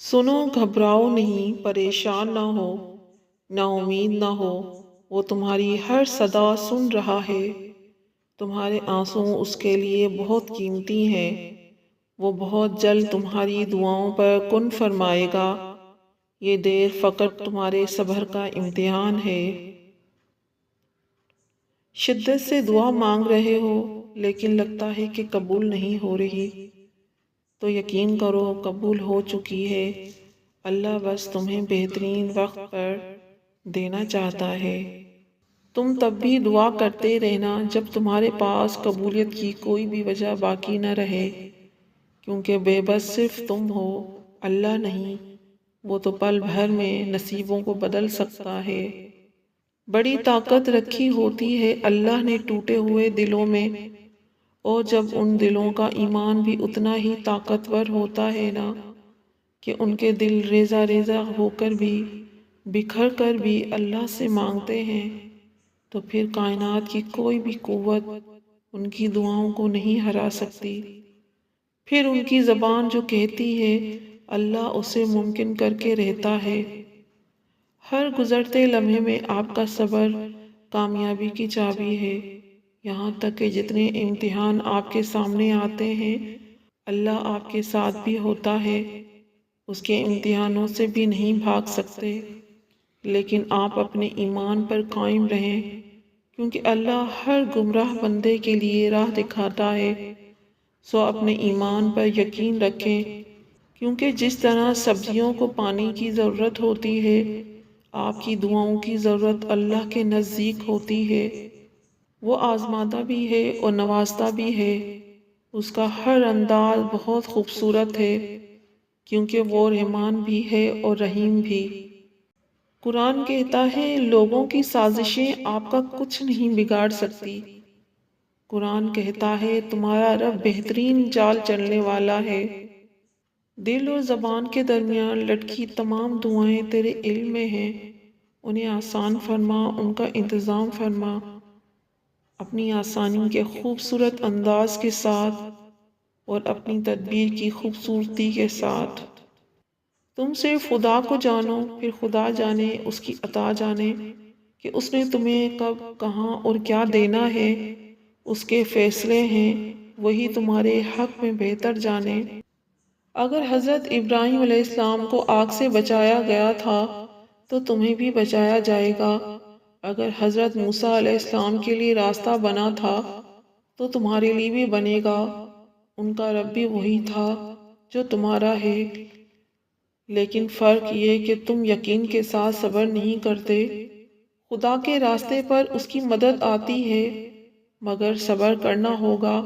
सुनो, घबराओ नहीं, परेशान ना हो, ना उम्मीद ना हो। वो तुम्हारी हर सदा सुन रहा है। तुम्हारे आंसू उसके लिए बहुत कीमती हैं। वो बहुत जल्द तुम्हारी दुआओं पर कुन फरमाएगा। ये देर फ़कत तुम्हारे सब्र का इम्तिहान है। शिद्दत से दुआ मांग रहे हो लेकिन लगता है कि कबूल नहीं हो रही, तो यकीन करो कबूल हो चुकी है। अल्लाह बस तुम्हें बेहतरीन वक्त पर देना चाहता है। तुम तब भी दुआ करते रहना जब तुम्हारे पास कबूलियत की कोई भी वजह बाकी न रहे, क्योंकि बेबस सिर्फ तुम हो, अल्लाह नहीं। वो तो पल भर में नसीबों को बदल सकता है। बड़ी ताकत रखी होती है अल्लाह ने टूटे हुए दिलों में, और जब उन दिलों का ईमान भी उतना ही ताकतवर होता है ना, कि उनके दिल रेजा रेजा होकर भी, बिखर कर भी अल्लाह से मांगते हैं, तो फिर कायनात की कोई भी कुव्वत उनकी दुआओं को नहीं हरा सकती। फिर उनकी ज़बान जो कहती है अल्लाह उसे मुमकिन करके रहता है। हर गुज़रते लम्हे में आपका सब्र कामयाबी की चाबी है। यहाँ तक कि जितने इम्तिहान आपके सामने आते हैं, अल्लाह आपके साथ भी होता है। उसके इम्तिहानों से भी नहीं भाग सकते, लेकिन आप अपने ईमान पर कायम रहें, क्योंकि अल्लाह हर गुमराह बंदे के लिए राह दिखाता है। सो अपने ईमान पर यकीन रखें, क्योंकि जिस तरह सब्जियों को पानी की ज़रूरत होती है, आपकी दुआओं की ज़रूरत अल्लाह के नज़दीक होती है। वो आज़माता भी है और नवाजता भी है। उसका हर अंदाज बहुत खूबसूरत है, क्योंकि वो रहमान भी है और रहीम भी। कुरान कहता है लोगों की साजिशें आपका कुछ नहीं बिगाड़ सकती। कुरान कहता है तुम्हारा रब बेहतरीन चाल चलने वाला है। दिल और ज़बान के दरमियान लटकी तमाम दुआएं तेरे इल्म में हैं। उन्हें आसान फरमा, उनका इंतज़ाम फरमा, अपनी आसानी के खूबसूरत अंदाज के साथ और अपनी तदबीर की खूबसूरती के साथ। तुम सिर्फ खुदा को जानो, फिर खुदा जाने, उसकी अता जाने कि उसने तुम्हें कब, कहाँ और क्या देना है। उसके फैसले हैं, वही तुम्हारे हक में बेहतर जाने। अगर हज़रत इब्राहीम अलैहिस्सलाम को आग से बचाया गया था, तो तुम्हें भी बचाया जाएगा। अगर हज़रत मूसा अलैहिस्सलाम के लिए रास्ता बना था, तो तुम्हारे लिए भी बनेगा। उनका रब भी वही था जो तुम्हारा है, लेकिन फ़र्क ये कि तुम यकीन के साथ सब्र नहीं करते। खुदा के रास्ते पर उसकी मदद आती है, मगर सब्र करना होगा,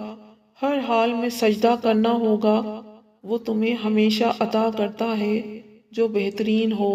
हर हाल में सजदा करना होगा। वो तुम्हें हमेशा अता करता है जो बेहतरीन हो।